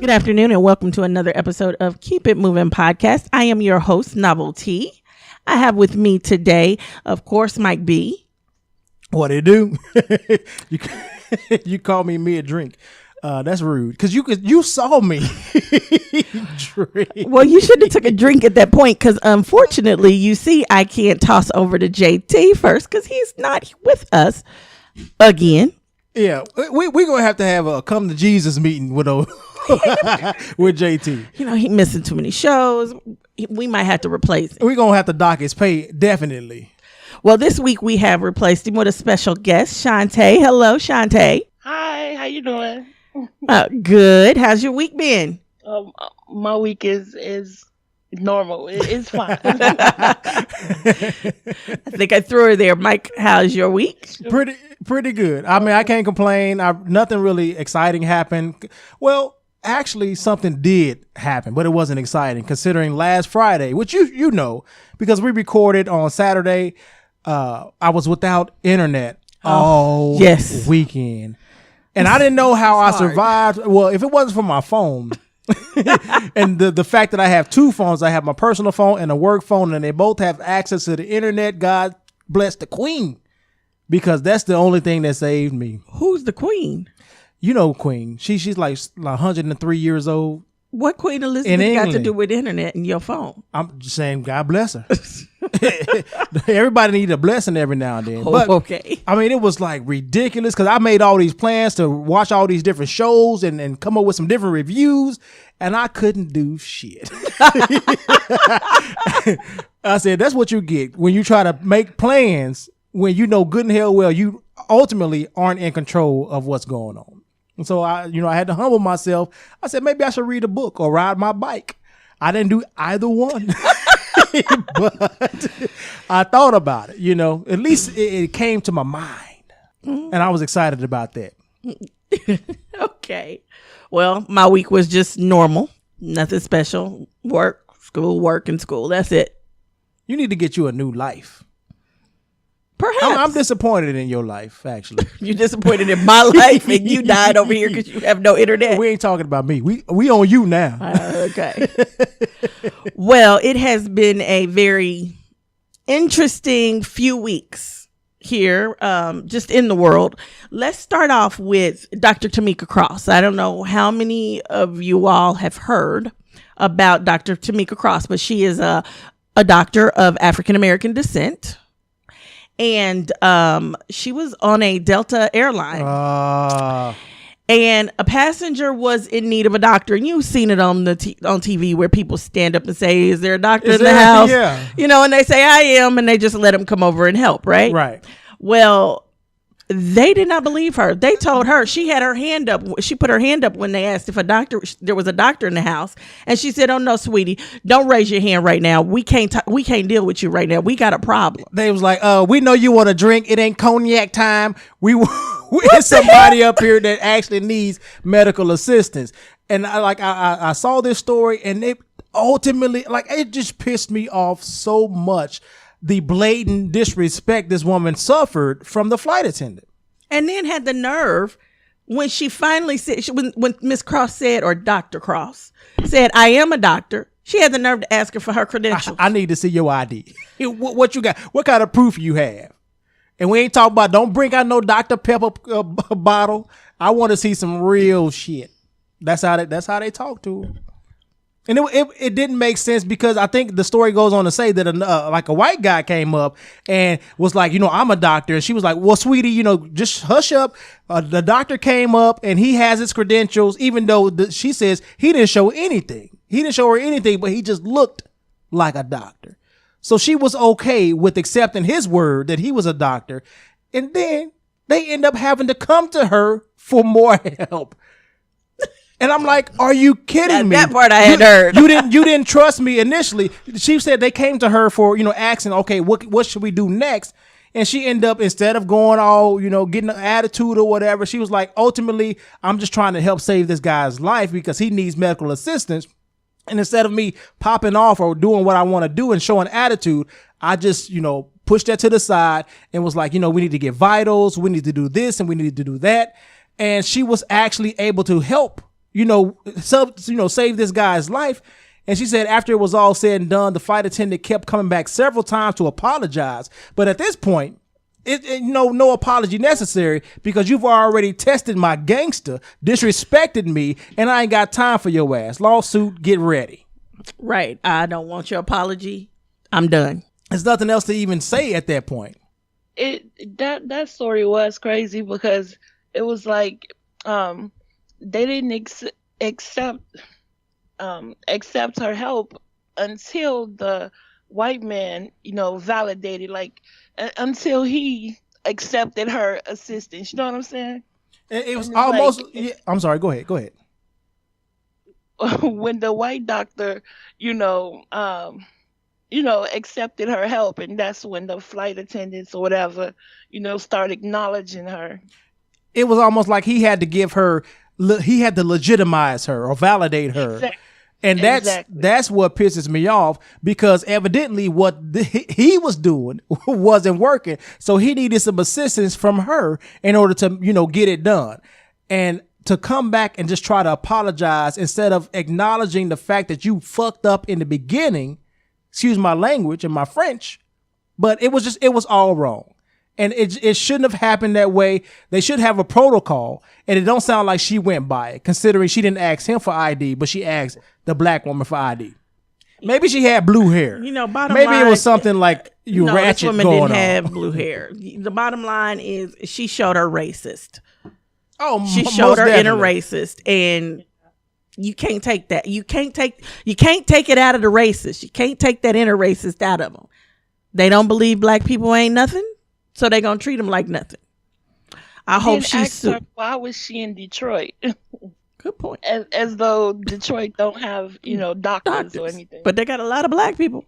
Good afternoon and welcome to another episode of Keep It Moving Podcast. I am your host, Novelty. I have with me today, of course, Mike B. What it do? You call me mid-drink. That's rude because you saw me drink. Well, you should have took a drink at that point because unfortunately, you see, I can't toss over to JT first because he's not with us again. Yeah, we're going to have a come to Jesus meeting with with JT. You know, he missing too many shows. We might have to replace him. We're going to have to dock his pay, definitely. Well, this week we have replaced him with a special guest, Shanta. Hello, Shanta. Hi, how you doing? Good. How's your week been? My week is normal. It's fine. I think I threw her there. Mike, how's your week? Pretty good. I mean, I can't complain. Nothing really exciting happened. Well, actually, something did happen, but it wasn't exciting considering last Friday, which you know, because we recorded on Saturday. I was without internet all weekend. And I didn't know how I survived. Well, if it wasn't for my phone and the fact that I have two phones, I have my personal phone and a work phone, and they both have access to the internet. God bless the Queen, because that's the only thing that saved me. Who's the Queen? You know, Queen. She's like 103 years old. What Queen Elizabeth got to do with internet and your phone? I'm just saying, God bless her. Everybody needs a blessing every now and then. But, okay. I mean, it was like ridiculous because I made all these plans to watch all these different shows and come up with some different reviews, and I couldn't do shit. I said, that's what you get when you try to make plans when you know good and hell well you ultimately aren't in control of what's going on. And so I had to humble myself. I said, maybe I should read a book or ride my bike. I didn't do either one. But I thought about it, at least it came to my mind. And I was excited about that. Okay. Well, my week was just normal. Nothing special. Work, and school. That's it. You need to get you a new life. Perhaps. I'm disappointed in your life, actually. You're disappointed in my life and you died over here because you have no internet. We ain't talking about me. We on you now. Okay. Well, it has been a very interesting few weeks here, just in the world. Let's start off with Dr. Tamika Cross. I don't know how many of you all have heard about Dr. Tamika Cross, but she is a doctor of African American descent. And she was on a Delta airline. And a passenger was in need of a doctor. And you've seen it on on TV where people stand up and say, is there a doctor in the house? Yeah. And they say, I am. And they just let him come over and help, right? Right. Well, they did not believe her. They told her she had her hand up. She put her hand up when they asked if there was a doctor in the house. And she said, oh, no, sweetie, don't raise your hand right now. We can't deal with you right now. We got a problem. They was like, we know you want to drink. It ain't cognac time. We somebody up here that actually needs medical assistance. And I saw this story, and it ultimately, it just pissed me off so much. The blatant disrespect this woman suffered from the flight attendant. And then had the nerve when she finally said, when Miss Cross said, or Dr. Cross said, I am a doctor, she had the nerve to ask her for her credentials. I need to see your ID. What you got? What kind of proof you have? And we ain't talking about, don't bring out no Dr. Pepper bottle. I want to see some real shit. That's how they talk to her. And it didn't make sense because I think the story goes on to say that a white guy came up and was like, I'm a doctor. And she was like, well, sweetie, just hush up. The doctor came up and he has his credentials, even though she says he didn't show anything. He didn't show her anything, but he just looked like a doctor. So she was okay with accepting his word that he was a doctor. And then they end up having to come to her for more help. And I'm like, are you kidding me? That part I had heard. You didn't trust me initially. She said they came to her for, asking, okay, what should we do next? And she ended up, instead of going all, getting an attitude or whatever, she was like, ultimately, I'm just trying to help save this guy's life because he needs medical assistance. And instead of me popping off or doing what I want to do and showing attitude, I just, pushed that to the side and was like, we need to get vitals. We need to do this and we need to do that. And she was actually able to help save this guy's life. And she said after it was all said and done, the flight attendant kept coming back several times to apologize. But at this point, no apology necessary because you've already tested my gangster, disrespected me, and I ain't got time for your ass. Lawsuit, get ready. Right. I don't want your apology. I'm done. There's nothing else to even say at that point. That story was crazy because it was like they didn't accept her help until the white man, validated, like until he accepted her assistance. You know what I'm saying? It was almost. I'm sorry. Go ahead. When the white doctor, accepted her help, and that's when the flight attendants or whatever, start acknowledging her. It was almost like he had to give her, he had to legitimize her or validate her. Exactly. And that's what pisses me off because evidently what he was doing wasn't working. So he needed some assistance from her in order to, get it done. And to come back and just try to apologize instead of acknowledging the fact that you fucked up in the beginning, excuse my language and my French, but it was all wrong. And it shouldn't have happened that way. They should have a protocol. And it don't sound like she went by it, considering she didn't ask him for ID, but she asked the black woman for ID. Maybe she had blue hair. Bottom maybe line, it was something like ratchet this woman going didn't on. have blue hair. The bottom line is she showed her racist. Oh, she showed her inner definitely. racist, and you can't take that. You can't take it out of the racist. You can't take that inner racist out of them. They don't believe black people ain't nothing, so they gonna treat them like nothing. I hope she's her, why was she in Detroit? Good point. As though Detroit don't have doctors or anything. But they got a lot of black people.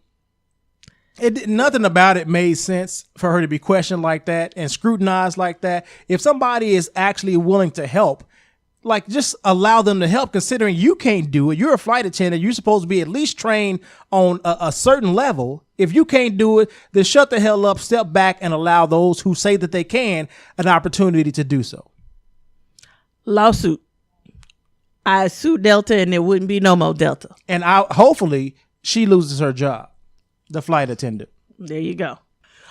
Nothing about it made sense for her to be questioned like that and scrutinized like that. If somebody is actually willing to help, like just allow them to help, considering you can't do it. You're a flight attendant. You're supposed to be at least trained on a certain level. If you can't do it, then shut the hell up, step back, and allow those who say that they can an opportunity to do so. Lawsuit. I sue Delta and there wouldn't be no more Delta. And hopefully she loses her job, the flight attendant. There you go.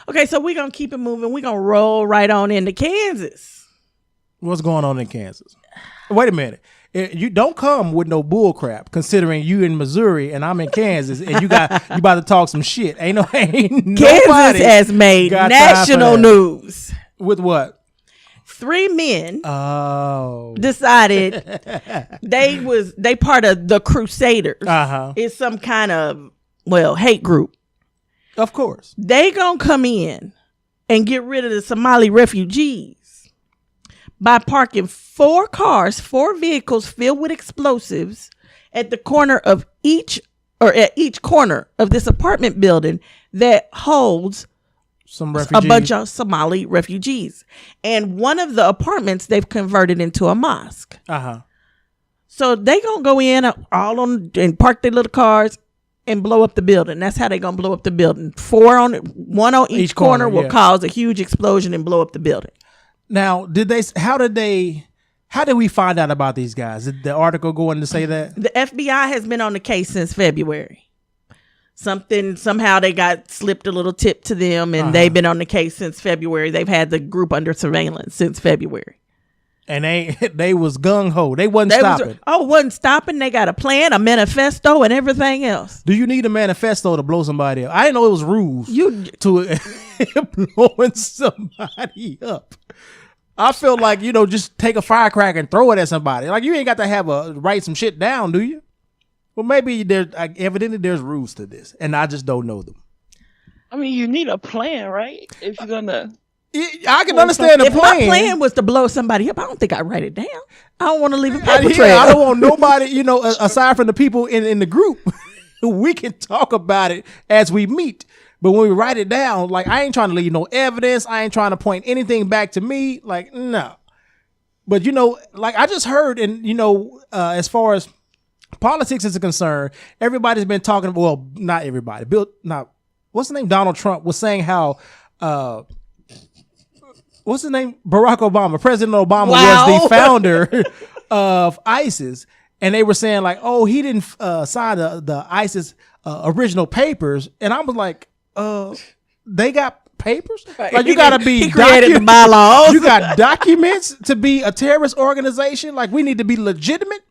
Okay, so we're going to keep it moving. We're going to roll right on into Kansas. What's going on in Kansas? Wait a minute. You don't come with no bull crap, considering you in Missouri and I'm in Kansas, and you about to talk some shit. Ain't Kansas has made national news. With what? 3 men decided they part of the Crusaders. It's some kind of hate group. Of course. They gonna come in and get rid of the Somali refugees by parking 4 vehicles filled with explosives at each corner of this apartment building that holds a bunch of Somali refugees. And one of the apartments they've converted into a mosque. So they gonna go in and park their little cars and blow up the building. That's how they gonna blow up the building. 1 on each corner will cause a huge explosion and blow up the building. Now, how did we find out about these guys? Did the article go in to say that? The FBI has been on the case since February. Somehow they got slipped a little tip to them, and they've been on the case since February. They've had the group under surveillance since February. And they was gung ho. They wasn't stopping. Wasn't stopping. They got a plan, a manifesto, and everything else. Do you need a manifesto to blow somebody up? I didn't know it was rules to blowing somebody up. I feel like, just take a firecracker and throw it at somebody. Like, you ain't got to write some shit down, do you? Well, maybe evidently there's rules to this, and I just don't know them. I mean, you need a plan, right? If you're gonna, I can understand the plan. If my plan was to blow somebody up, I don't think I'd write it down. I don't want to leave a paper trail. I don't want nobody, aside from the people in the group. We can talk about it as we meet, but when we write it down, like, I ain't trying to leave no evidence. I ain't trying to point anything back to me. Like, no. But like I just heard, and as far as politics is concerned, everybody's been talking. Well, not everybody. What's the name? Donald Trump was saying how. What's his name? Barack Obama. President Obama was the founder of ISIS, and they were saying like, oh, he didn't sign the ISIS original papers, and I was like, they got papers? Like, you gotta be he created the bylaws. You got documents to be a terrorist organization? Like, we need to be legitimate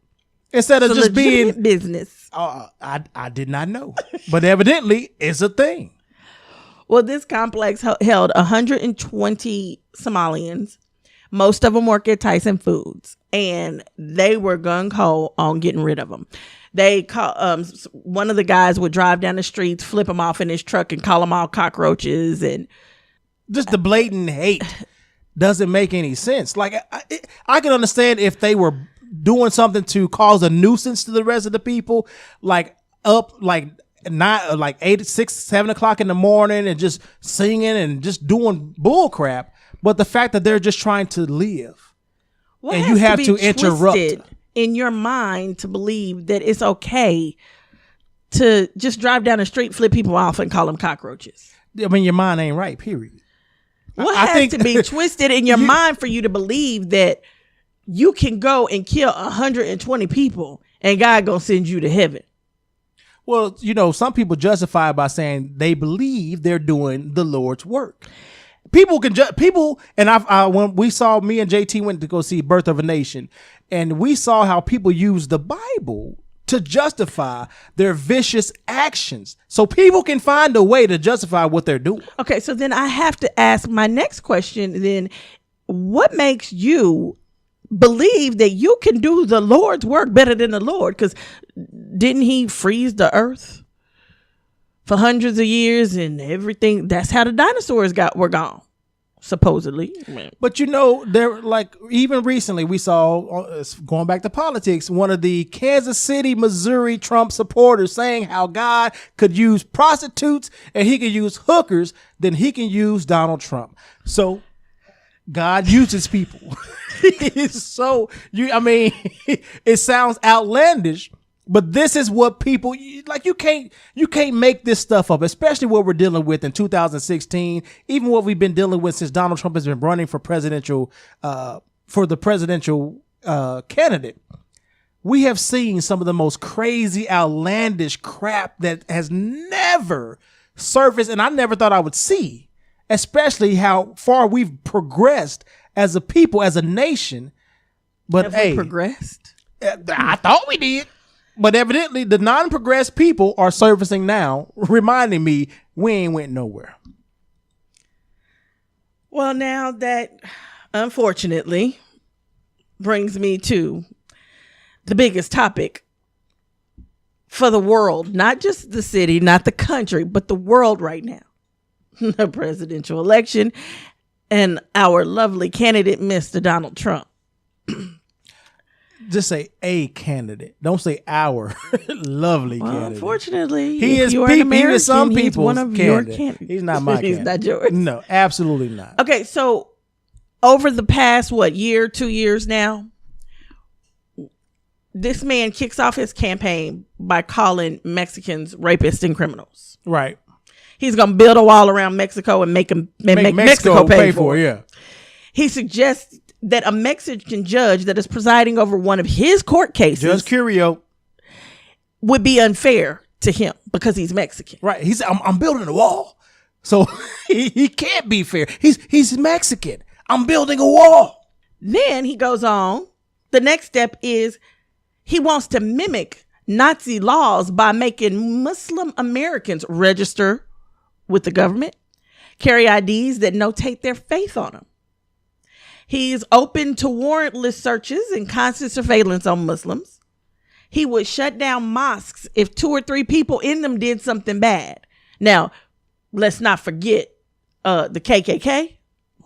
instead of just being business. I did not know, but evidently it's a thing. Well, this complex held 120 Somalians. Most of them work at Tyson Foods, and they were gung-ho on getting rid of them. They call one of the guys would drive down the streets, flip them off in his truck, and call them all cockroaches. And just the blatant hate doesn't make any sense. Like, I can understand if they were doing something to cause a nuisance to the rest of the people, like up like 8, 6, 7 o'clock in the morning and just singing and just doing bull crap. But the fact that they're just trying to live, and you have to interrupt in your mind to believe that it's okay to just drive down the street, flip people off, and call them cockroaches. I mean, your mind ain't right, period. What has to be twisted in your mind for you to believe that you can go and kill 120 people and God gonna send you to heaven? Well, you know, some people justify it by saying they believe they're doing the Lord's work. People can and when we saw, me and JT went to go see Birth of a Nation, and we saw how people use the Bible to justify their vicious actions. So people can find a way to justify what they're doing. Okay, so then I have to ask my next question then, what makes you believe that you can do the Lord's work better than the Lord? Because didn't he freeze the earth for hundreds of years and everything? That's how the dinosaurs were gone, supposedly. But you know, there, like, even recently we saw, going back to politics, one of the Kansas City, Missouri Trump supporters saying how God could use prostitutes and he could use hookers, then he can use Donald Trump. So God uses people. So it sounds outlandish, but this is what people like. You can't make this stuff up, especially what we're dealing with in 2016. Even what we've been dealing with since Donald Trump has been running for presidential candidate. We have seen some of the most crazy, outlandish crap that has never surfaced, and I never thought I would see. Especially how far we've progressed as a people, as a nation. But have we progressed? I thought we did. But evidently the non-progressed people are surfacing now, reminding me we ain't went nowhere. Well, now that unfortunately brings me to the biggest topic for the world, not just the city, not the country, but the world right now. The presidential election and our lovely candidate, Mr. Donald Trump. Just say a candidate. Don't say our lovely candidate. Unfortunately, he is some people's one of candidate. Your candidates. He's not my candidate. He's not yours. No, absolutely not. Okay, so over the past, 2 years now, this man kicks off his campaign by calling Mexicans rapists and criminals. Right. He's going to build a wall around Mexico and make Mexico pay for it. Yeah. He suggests that a Mexican judge that is presiding over one of his court cases, Judge Curio, would be unfair to him because he's Mexican. Right. I'm building a wall. So he can't be fair. He's Mexican. I'm building a wall. Then he goes on. The next step is he wants to mimic Nazi laws by making Muslim Americans register with the government, carry IDs that notate their faith on them. He's open to warrantless searches and constant surveillance on Muslims. He would shut down mosques if 2 or 3 people in them did something bad. Now, let's not forget, the KKK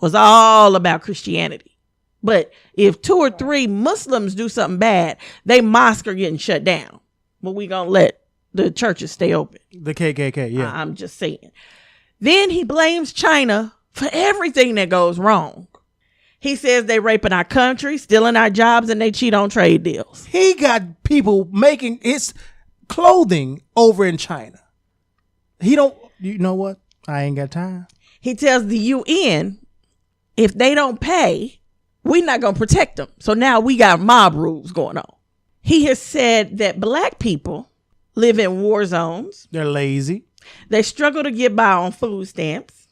was all about Christianity. But if 2 or 3 Muslims do something bad, they mosque are getting shut down. But we gonna let the churches stay open. The KKK, yeah. I'm just saying. Then he blames China for everything that goes wrong. He says they raping our country, stealing our jobs, and they cheat on trade deals. He got people making his clothing over in China. You know what? I ain't got time. He tells the UN, if they don't pay, we're not going to protect them. So now we got mob rules going on. He has said that black people live in war zones. They're lazy. They struggle to get by on food stamps.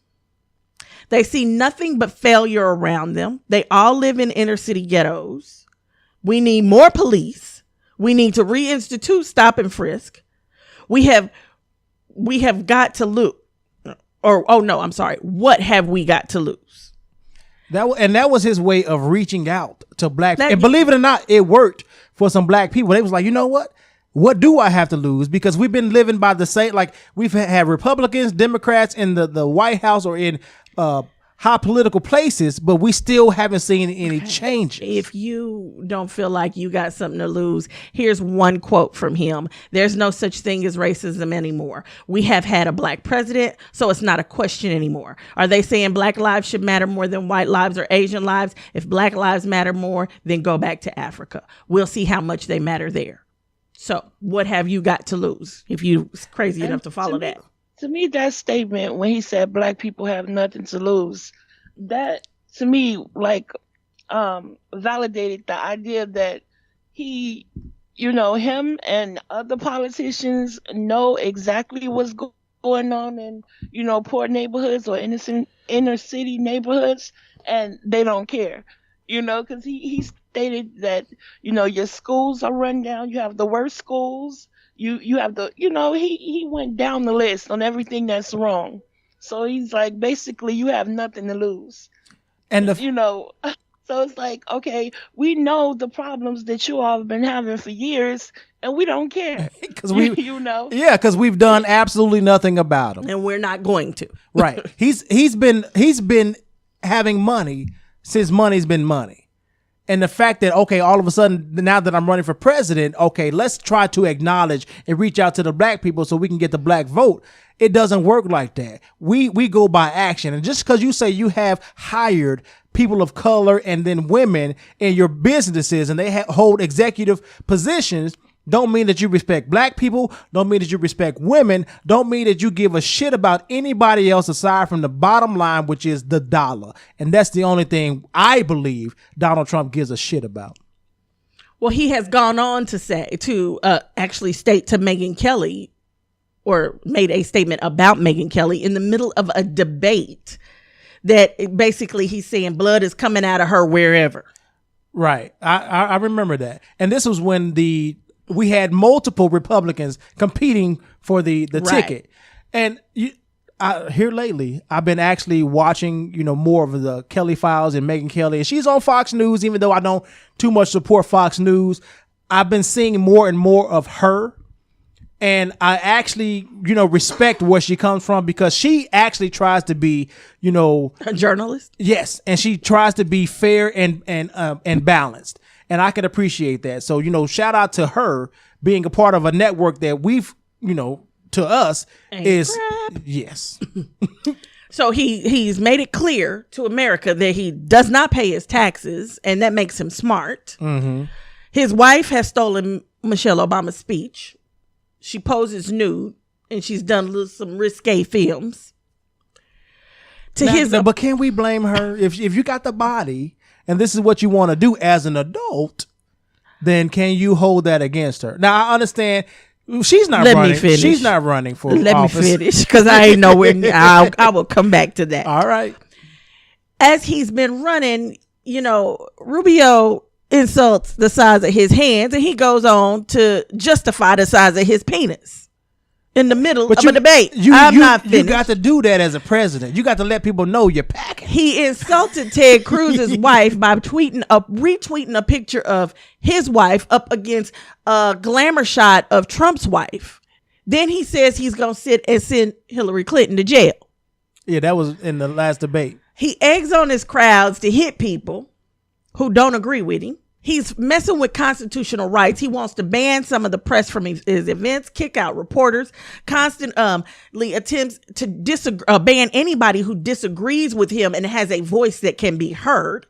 They see nothing but failure around them. They all live in inner city ghettos. We need more police. We need to reinstitute stop and frisk. We have got to lose. What have we got to lose? That was his way of reaching out to black people. And believe it or not, it worked for some black people. They was like, you know what? What do I have to lose? Because we've been living by the same, like we've had Republicans, Democrats in the White House or in high political places, but we still haven't seen any changes. If you don't feel like you got something to lose, here's one quote from him. There's no such thing as racism anymore. We have had a black president, so it's not a question anymore. Are they saying black lives should matter more than white lives or Asian lives? If black lives matter more, then go back to Africa. We'll see how much they matter there. So what have you got to lose if you're crazy enough to follow that? To me, that statement when he said black people have nothing to lose, that to me validated the idea that he, him and other politicians know exactly what's going on in, poor neighborhoods or innocent inner city neighborhoods, and they don't care, because he stated that, your schools are run down, you have the worst schools. You have he went down the list on everything that's wrong. So he's like, basically, you have nothing to lose. And so it's like, okay, we know the problems that you all have been having for years, and we don't care. Because because we've done absolutely nothing about them, and we're not going to. Right? He's been having money since money's been money. And the fact that, okay, all of a sudden, now that I'm running for president, okay, let's try to acknowledge and reach out to the black people so we can get the black vote. It doesn't work like that. We go by action. And just because you say you have hired people of color and then women in your businesses and they hold executive positions, don't mean that you respect black people, don't mean that you respect women, don't mean that you give a shit about anybody else aside from the bottom line, which is the dollar. And that's the only thing I believe Donald Trump gives a shit about. Well, he has gone on to actually state to Megyn Kelly, or made a statement about Megyn Kelly in the middle of a debate, that basically he's saying blood is coming out of her wherever. Right. I remember that. And this was when we had multiple Republicans competing for the ticket. And here lately, I've been actually watching, more of the Kelly Files and Megyn Kelly. And she's on Fox News, even though I don't too much support Fox News. I've been seeing more and more of her. And I actually, respect where she comes from, because she actually tries to be, a journalist. Yes. And she tries to be fair and balanced. And I can appreciate that. So, shout out to her being a part of a network that we've, to us is crap. Yes. So he's made it clear to America that he does not pay his taxes, and that makes him smart. Mm-hmm. His wife has stolen Michelle Obama's speech. She poses nude, and she's done some risque films. But can we blame her if you got the body? And this is what you want to do as an adult, then can you hold that against her? Now, I understand she's not running. She's not running for office. Let me finish, because I ain't nowhere near. I will come back to that. All right. As he's been running, Rubio insults the size of his hands, and he goes on to justify the size of his penis in the middle of a debate. I'm not finished. You got to do that as a president. You got to let people know you're packing. He insulted Ted Cruz's wife by retweeting a picture of his wife up against a glamour shot of Trump's wife. Then he says he's going to sit and send Hillary Clinton to jail. Yeah, that was in the last debate. He eggs on his crowds to hit people who don't agree with him. He's messing with constitutional rights. He wants to ban some of the press from his events, kick out reporters, constantly attempts to ban anybody who disagrees with him and has a voice that can be heard.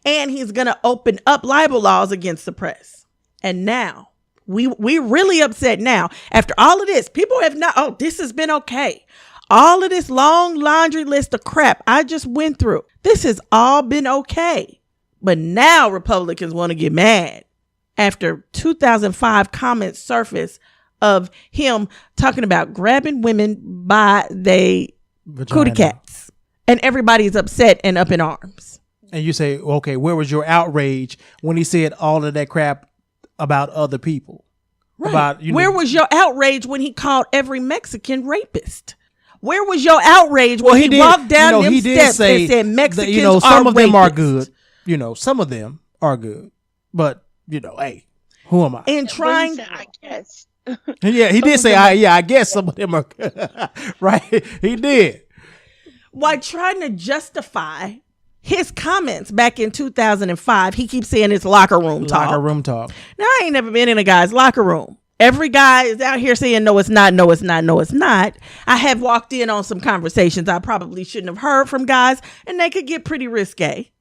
And he's going to open up libel laws against the press. And now, we're really upset now. After all of this, people have not, this has been okay. All of this long laundry list of crap I just went through, this has all been okay. But now Republicans want to get mad after 2005 comments surfaced of him talking about grabbing women by they cootie cats. And everybody's upset and up in arms. And you say, okay, where was your outrage when he said all of that crap about other people? Right. About, where was your outrage when he called every Mexican rapist? Where was your outrage when he walked down them steps and said Mexicans some are of them rapists? are good. Some of them are good. But, hey, who am I? And trying... I guess. Yeah, he did say, I guess some of them are good. Right? He did. While trying to justify his comments back in 2005, he keeps saying it's locker room talk. Locker room talk. Now, I ain't never been in a guy's locker room. Every guy is out here saying, no, it's not, no, it's not, no, it's not. I have walked in on some conversations I probably shouldn't have heard from guys, and they could get pretty risque.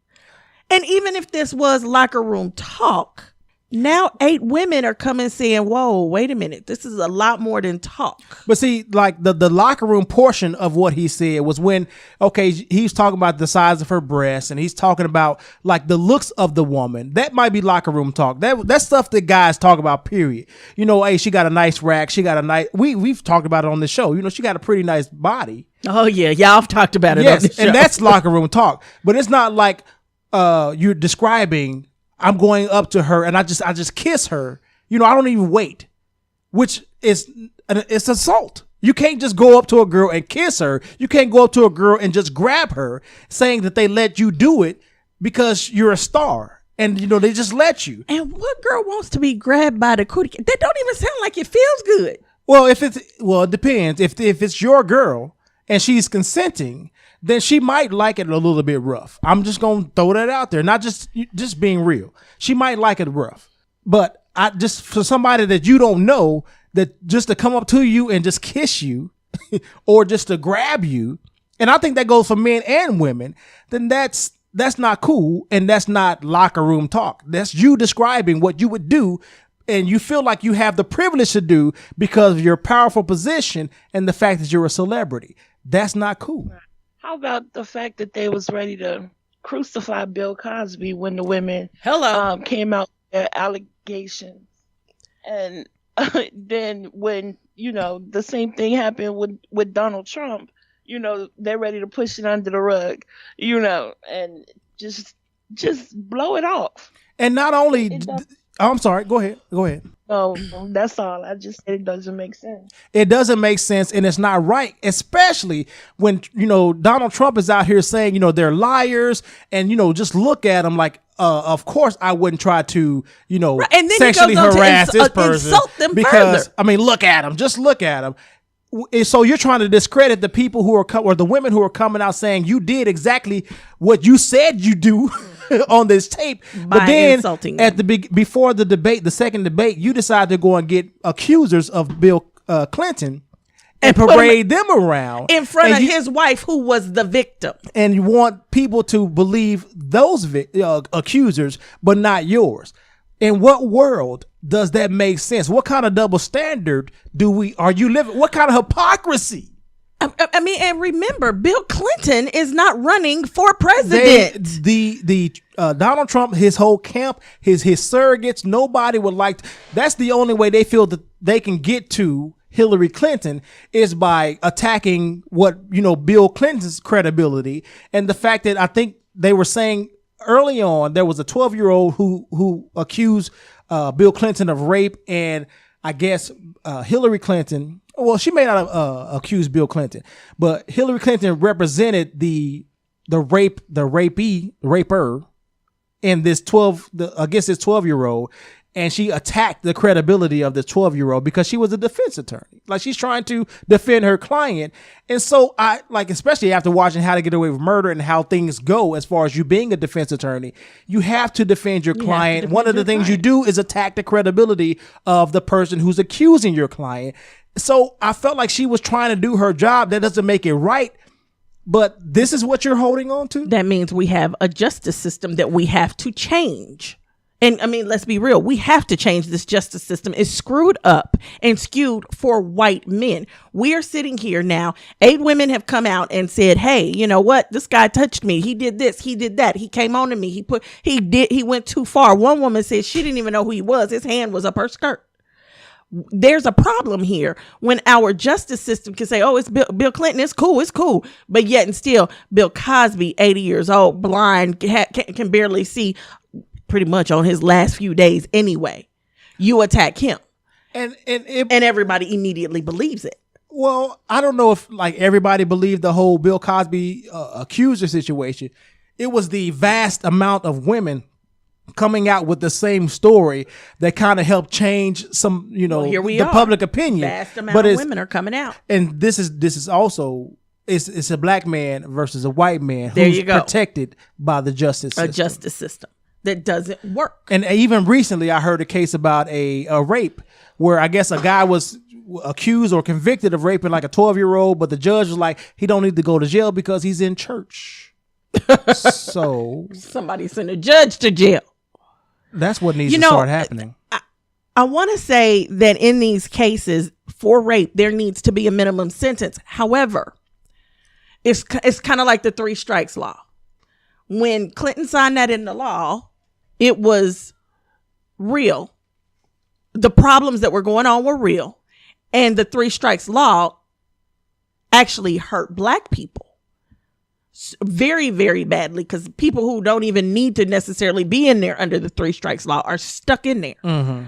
And even if this was locker room talk, now 8 women are coming saying, whoa, wait a minute. This is a lot more than talk. But see, like the locker room portion of what he said was when, okay, he's talking about the size of her breasts and he's talking about like the looks of the woman. That might be locker room talk. That's stuff that guys talk about, period. Hey, she got a nice rack. She got a nice, we've talked about it on the show. She got a pretty nice body. Oh yeah. Y'all have talked about it on the show. And that's locker room talk. But it's not like you're describing, I'm going up to her and I just kiss her. I don't even wait, which is it's assault. You can't just go up to a girl and kiss her. You can't go up to a girl and just grab her, saying that they let you do it because you're a star and they just let you. And what girl wants to be grabbed by the cootie? That don't even sound like it feels good. Well, it depends. If it's your girl and she's consenting, then she might like it a little bit rough. I'm just going to throw that out there. Not just being real. She might like it rough. But for somebody that you don't know, that just to come up to you and just kiss you or just to grab you, and I think that goes for men and women, then that's not cool and that's not locker room talk. That's you describing what you would do and you feel like you have the privilege to do because of your powerful position and the fact that you're a celebrity. That's not cool. How about the fact that they was ready to crucify Bill Cosby when the women came out with their allegations? And then when, the same thing happened with Donald Trump, they're ready to push it under the rug, and just blow it off. And not only... I'm sorry. Go ahead. No, that's all. I just said it doesn't make sense. It doesn't make sense, and it's not right, especially when, Donald Trump is out here saying, they're liars, and, just look at them like, of course I wouldn't try to, right. And then sexually harass this person. Insult them because, further. Look at them. Just look at them. So you're trying to discredit the people who are or the women who are coming out saying you did exactly what you said you do on this tape, but then at before the debate, the second debate, you decide to go and get accusers of Bill Clinton and parade them around in front of his wife, who was the victim, and you want people to believe those accusers, but not yours. In what world does that make sense? What kind of double standard are you living? What kind of hypocrisy? And remember, Bill Clinton is not running for president. The Donald Trump, his whole camp, his surrogates, nobody would like. That's the only way they feel that they can get to Hillary Clinton is by attacking Bill Clinton's credibility and the fact that I think they were saying early on there was a 12-year-old who accused Bill Clinton of rape, and I guess Hillary Clinton. Well, she may not have accused Bill Clinton, but Hillary Clinton represented the raper in this 12-year-old, and she attacked the credibility of this 12-year-old because she was a defense attorney. Like, she's trying to defend her client. And so especially after watching How to Get Away with Murder and how things go as far as you being a defense attorney, you have to defend your client. One of the things you do is attack the credibility of the person who's accusing your client. So I felt like she was trying to do her job. That doesn't make it right. But this is what you're holding on to? That means we have a justice system that we have to change. And I mean, let's be real. We have to change this justice system. It's screwed up and skewed for white men. We are sitting here now. 8 women have come out and said, hey, you know what? This guy touched me. He did this. He did that. He came on to me. He went too far. One woman said she didn't even know who he was. His hand was up her skirt. There's a problem here when our justice system can say, oh, it's Bill Clinton. It's cool. But yet and still, Bill Cosby, 80 years old, blind, can barely see, pretty much on his last few days anyway. You attack him. And everybody immediately believes it. Well, I don't know if like everybody believed the whole Bill Cosby accuser situation. It was the vast amount of women coming out with the same story that kind of helped change some, public opinion. Vast amount of women are coming out. And this is also it's a black man versus a white man there who's you go. Protected by the justice system. A justice system that doesn't work. And even recently I heard a case about a rape where I guess a guy was accused or convicted of raping like a 12-year-old, but the judge was like, he don't need to go to jail because he's in church. So somebody sent a judge to jail. That's what needs to start happening. I want to say that in these cases for rape, there needs to be a minimum sentence. However, it's kind of like the 3 strikes law. When Clinton signed that into law, it was real. The problems that were going on were real. And the 3 strikes law actually hurt black people very, very badly, because people who don't even need to necessarily be in there under the 3 strikes law are stuck in there. Mm-hmm.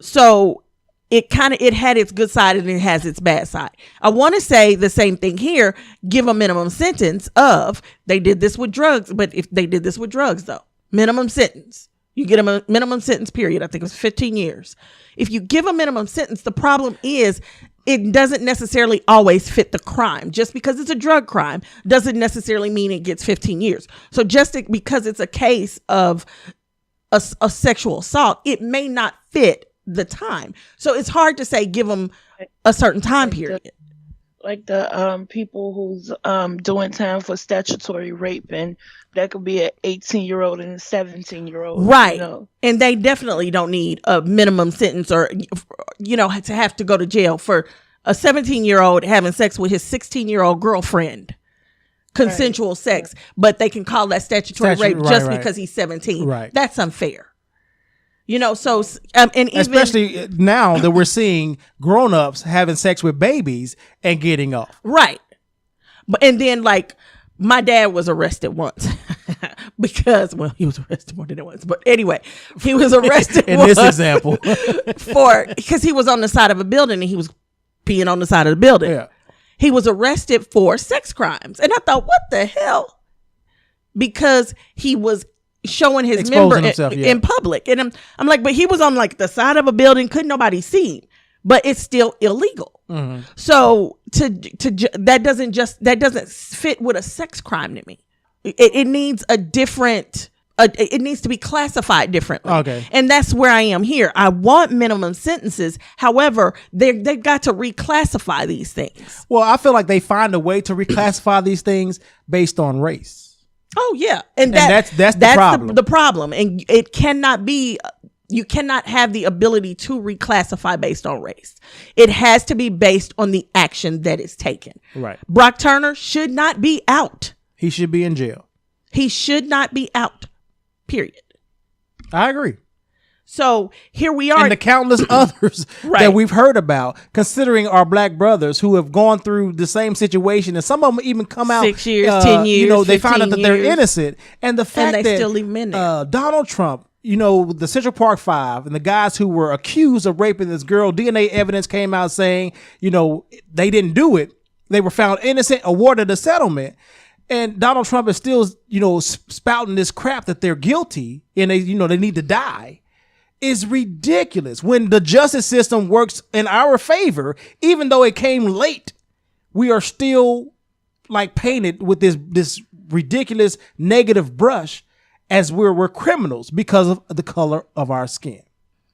So it had its good side and it has its bad side. I want to say the same thing here. Give a minimum sentence of, they did this with drugs, but if they did this with drugs though, minimum sentence. You get a minimum sentence period. I think it was 15 years. If you give a minimum sentence, the problem is it doesn't necessarily always fit the crime. Just because it's a drug crime doesn't necessarily mean it gets 15 years. So just because it's a case of a sexual assault, it may not fit the time. So it's hard to say give them a certain time period. Like the people who's doing time for statutory rape, and that could be an 18-year-old and a 17-year-old. Right. And they definitely don't need a minimum sentence or, to have to go to jail for a 17-year-old having sex with his 16-year-old girlfriend. Consensual sex. But they can call that statutory rape just because he's 17. Right. That's unfair. So, and even, especially now that we're seeing grown-ups having sex with babies and getting off. Right. And then, like, my dad was arrested once because, well, he was arrested more than once. But anyway, he was arrested in this example because he was on the side of a building and he was peeing on the side of the building. Yeah. He was arrested for sex crimes. And I thought, what the hell? Because he was showing his exposing member in public. And I'm like, but he was on like the side of a building, couldn't nobody see him, but it's still illegal. Mm-hmm. So that doesn't fit with a sex crime to me. It needs a different, it needs to be classified differently. Okay. And that's where I am here. I want minimum sentences. However, they've got to reclassify these things. Well, I feel like they find a way to reclassify these things based on race. Oh yeah, and that's the problem. The problem, and it cannot be. You cannot have the ability to reclassify based on race. It has to be based on the action that is taken. Right. Brock Turner should not be out. He should be in jail. He should not be out. Period. I agree. So here we are. And the countless others that we've heard about, considering our black brothers who have gone through the same situation, and some of them even come out 6 years, 10 years, they find out that they're innocent. And the fact and they still leave them in there. Donald Trump, the Central Park Five and the guys who were accused of raping this girl, DNA evidence came out saying, they didn't do it. They were found innocent, awarded a settlement. And Donald Trump is still, spouting this crap that they're guilty and they need to die. Is ridiculous. When the justice system works in our favor, even though it came late, we are still like painted with this ridiculous negative brush as we're criminals because of the color of our skin.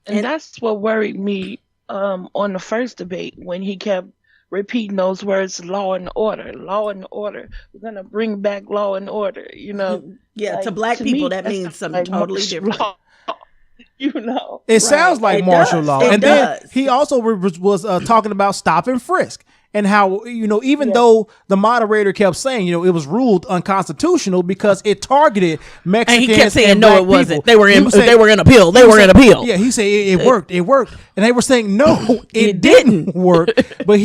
And that's what worried me on the first debate when he kept repeating those words, law and order, law and order. We're going to bring back law and order, Yeah, like, to black people, that means something totally different. It sounds like martial law. It and does. then he also was talking about stop and frisk. And how, even though the moderator kept saying, it was ruled unconstitutional because it targeted Mexicans. And he kept saying, and no, black it wasn't. people. They were in appeal. They were in appeal. Yeah, he said it worked. It worked. And they were saying, no, it didn't work. But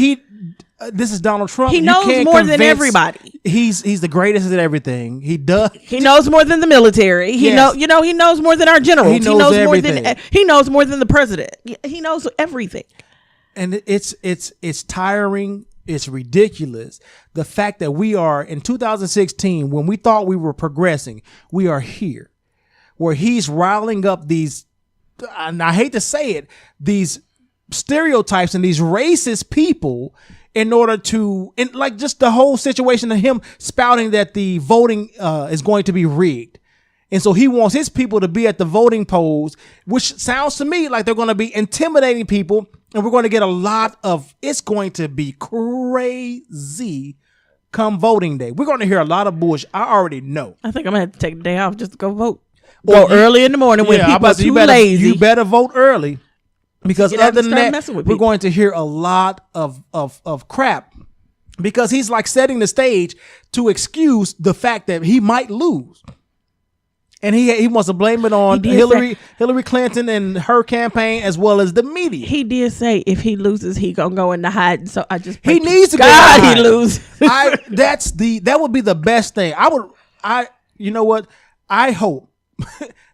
this is Donald Trump. He knows more than everybody. He's the greatest at everything. He does. He knows more than the military. He knows more than our generals. He knows everything. He knows more than the president. He knows everything. And it's tiring. It's ridiculous. The fact that we are in 2016, when we thought we were progressing, we are here where he's riling up these, and I hate to say it, these stereotypes and these racist people in order to, and like just the whole situation of him spouting that the voting is going to be rigged. And so he wants his people to be at the voting polls, which sounds to me like they're going to be intimidating people. And we're going to get it's going to be crazy come voting day. We're going to hear a lot of bullshit. I already know. I think I'm going to have to take the day off just to go vote. Go early in the morning when people are too lazy. You better vote early. Because other than that, we're going to hear a lot of crap. Because he's like setting the stage to excuse the fact that he might lose. And he wants to blame it on Hillary Clinton and her campaign as well as the media. He did say if he loses, he gonna go into hiding. So I just he needs to go. God, he lose. That would be the best thing. You know what? I hope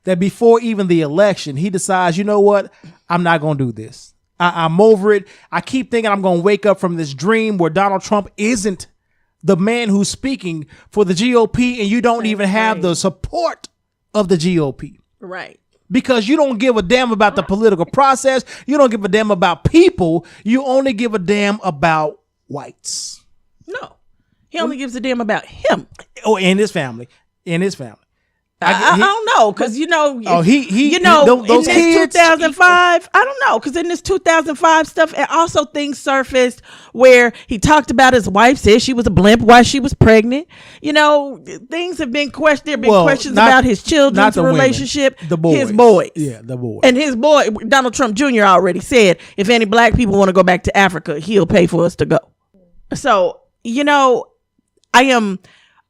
that before even the election, he decides, you know what? I'm not gonna do this. I'm over it. I keep thinking I'm gonna wake up from this dream where Donald Trump isn't the man who's speaking for the GOP, and you don't even have the support of the GOP. Right. Because you don't give a damn about the political process. You don't give a damn about people. You only give a damn about whites. No. He only gives a damn about him. Oh, and his family. I don't know, because those in kids, 2005. I don't know, because in this 2005 stuff, and also things surfaced where he talked about his wife said she was a blimp while she was pregnant. Things have been questioned. There have been questions about his children's relationship. The boys, his boys, the boys, and his boy Donald Trump Jr. already said if any black people want to go back to Africa, he'll pay for us to go. So I'm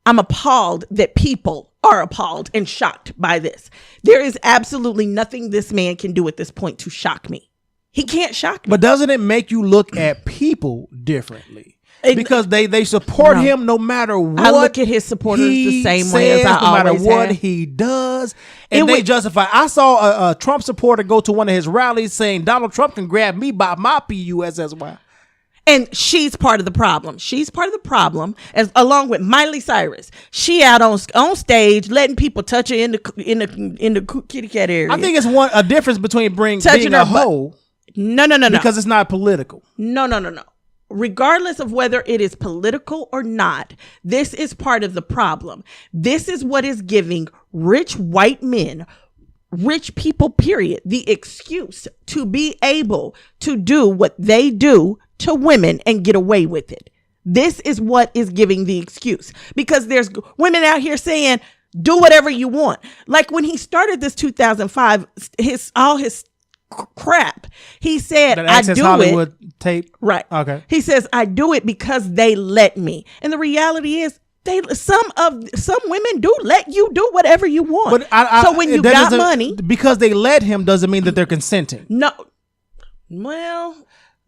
appalled that people are appalled and shocked by this. There is absolutely nothing this man can do at this point to shock me. He can't shock me. But doesn't it make you look at people differently? Because they support him no matter what. I look at his supporters the same way as I always have. No matter what he does. And they justify. I saw a Trump supporter go to one of his rallies saying Donald Trump can grab me by my PUSSY. And she's part of the problem. She's part of the problem, as along with Miley Cyrus. She out on stage letting people touch her in the kitty cat area. I think it's a difference between being a hoe. No. Because it's not political. No. Regardless of whether it is political or not, this is part of the problem. This is what is giving rich white men, rich people, period, the excuse to be able to do what they do to women and get away with it. This is what is giving the excuse, because there's women out here saying, do whatever you want. Like when he started this 2005, all his crap, he said, I do Hollywood tape. Right. Okay. He says, I do it because they let me. And the reality is, some women do let you do whatever you want. But so when you got money, because they let him doesn't mean that they're consenting. No. Well,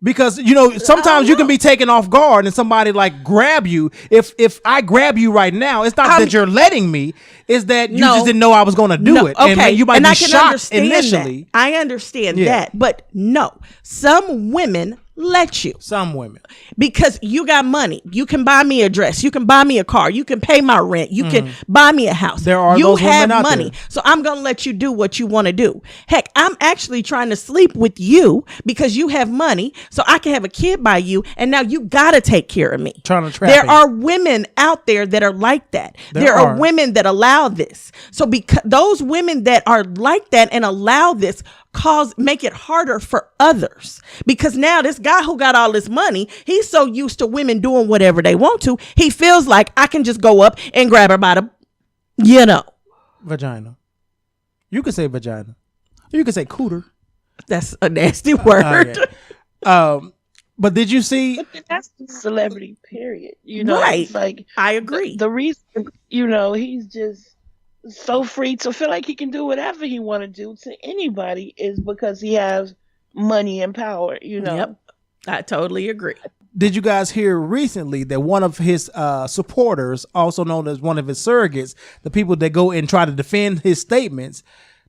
because sometimes you can be taken off guard and somebody like grab you. If I grab you right now, it's not that you're letting me. It's that you just didn't know I was going to do it. Okay, and you might be shocked initially. That. I understand that, but no, some women let you. Some women. Because you got money. You can buy me a dress. You can buy me a car. You can pay my rent. You can buy me a house. There are those women out there. So I'm going to let you do what you want to do. Heck, I'm actually trying to sleep with you because you have money so I can have a kid by you. And now you got to take care of me. Trying to trap There are women out there that are like that. There are women that allow this. So because those women that are like that and allow this make it harder for others, because now this guy who got all this money, he's so used to women doing whatever they want to, he feels like I can just go up and grab her by the vagina. You can say vagina. You can say cooter. That's a nasty word. But did you see? But that's the celebrity, period. You know, Right. it's like I agree. the reason, you know, he's just so free to feel like he can do whatever he want to do to anybody is because he has money and power. You know. Yep. I totally agree. Did you guys hear recently that one of his supporters, also known as one of his surrogates, the people that go and try to defend his statements,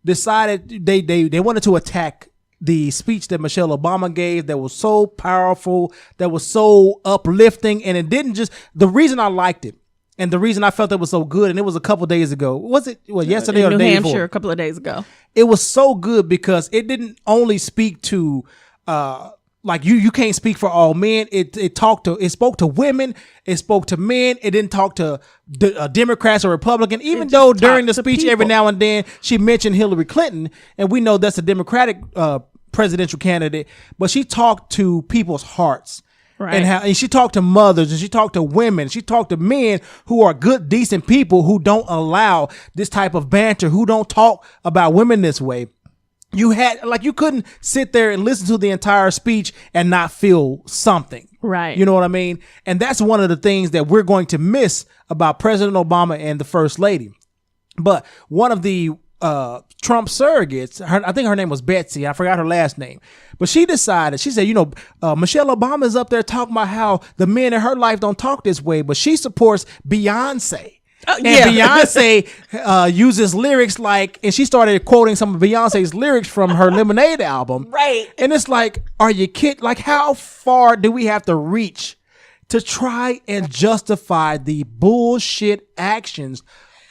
decided they wanted to attack the speech that Michelle Obama gave that was so powerful, that was so uplifting, and it didn't just, the reason I liked it and the reason I felt it was so good, and it was a couple days ago, was it yesterday or the day before? New Hampshire, a couple of days ago. It was so good because it didn't only speak to like you can't speak for all men. It spoke to women. It spoke to men. It didn't talk to Democrats or Republican. Even though during the speech, every now and then she mentioned Hillary Clinton, and we know that's a Democratic presidential candidate. But she talked to people's hearts, right? And she talked to mothers, and she talked to women. She talked to men who are good, decent people who don't allow this type of banter, who don't talk about women this way. You couldn't sit there and listen to the entire speech and not feel something. Right. You know what I mean? And that's one of the things that we're going to miss about President Obama and the First Lady. But one of the Trump surrogates, I think her name was Betsy. I forgot her last name. But she decided, she said, Michelle Obama is up there talking about how the men in her life don't talk this way, but she supports Beyonce. And Beyonce uses lyrics and she started quoting some of Beyonce's lyrics from her Lemonade album. Right. And it's like, are you kidding? Like, how far do we have to reach to try and justify the bullshit actions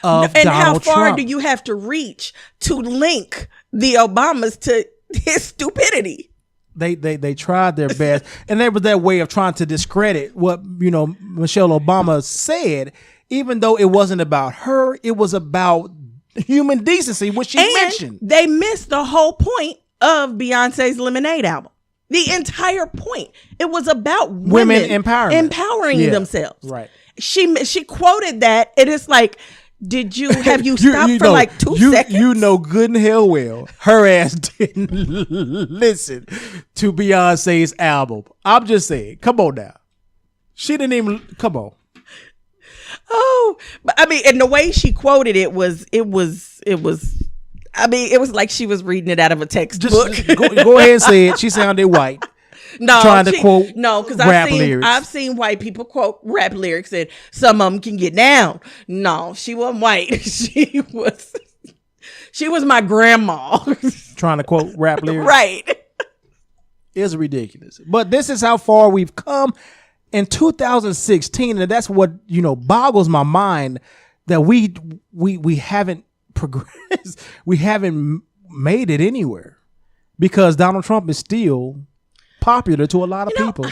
of Donald Trump? And how far do you have to reach to link the Obamas to his stupidity? They tried their best. And that was their way of trying to discredit what, Michelle Obama said. Even though it wasn't about her, it was about human decency, which she mentioned. They missed the whole point of Beyonce's Lemonade album. The entire point. It was about women empowering themselves. Right. She quoted that, and it's like, have you stopped for like 2 seconds? You know good and hell well her ass didn't listen to Beyonce's album. I'm just saying, come on now. She didn't even, come on. Oh, but I mean, and the way she quoted it was like she was reading it out of a textbook. Just go ahead and say it. She sounded white. Because I've seen white people quote rap lyrics, and some of them can get down. No, she wasn't white. She was my grandma trying to quote rap lyrics. Right. It's ridiculous. But this is how far we've come. In 2016, and that's what boggles my mind, that we haven't progressed, we haven't made it anywhere, because Donald Trump is still popular to a lot of people.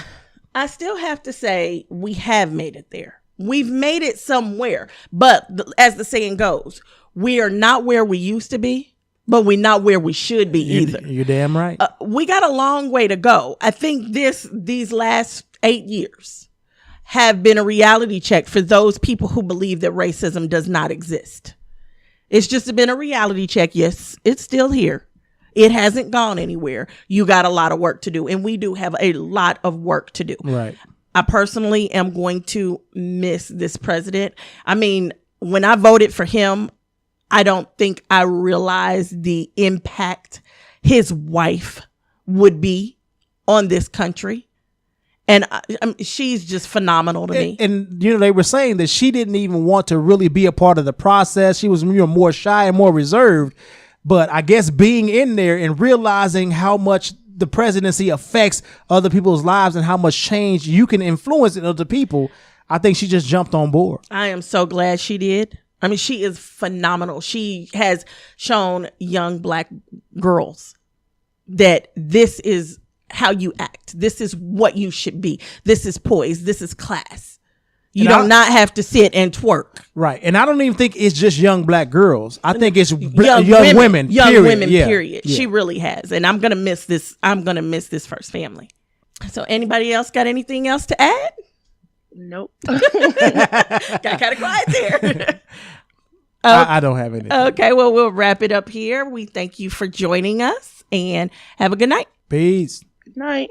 I still have to say we have made it there. We've made it somewhere, but as the saying goes, we are not where we used to be, but we're not where we should be either. You're damn right. We got a long way to go. I think these last 8 years have been a reality check for those people who believe that racism does not exist. It's just been a reality check. Yes, it's still here. It hasn't gone anywhere. You got a lot of work to do, and we do have a lot of work to do. Right. I personally am going to miss this president. I mean, when I voted for him, I don't think I realized the impact his wife would be on this country. And she's just phenomenal to me. And they were saying that she didn't even want to really be a part of the process. She was more shy and more reserved. But I guess being in there and realizing how much the presidency affects other people's lives and how much change you can influence in other people, I think she just jumped on board. I am so glad she did. I mean, she is phenomenal. She has shown young Black girls that this is how you act. This is what you should be. This is poise. This is class. You do not have to sit and twerk. Right. And I don't even think it's just young Black girls. I think it's young women. Young women, period. Yeah. She really has. And I'm going to miss this. I'm going to miss this first family. So anybody else got anything else to add? Nope. Got kind of quiet there. I don't have anything. Okay, well, we'll wrap it up here. We thank you for joining us and have a good night. Peace. Good night.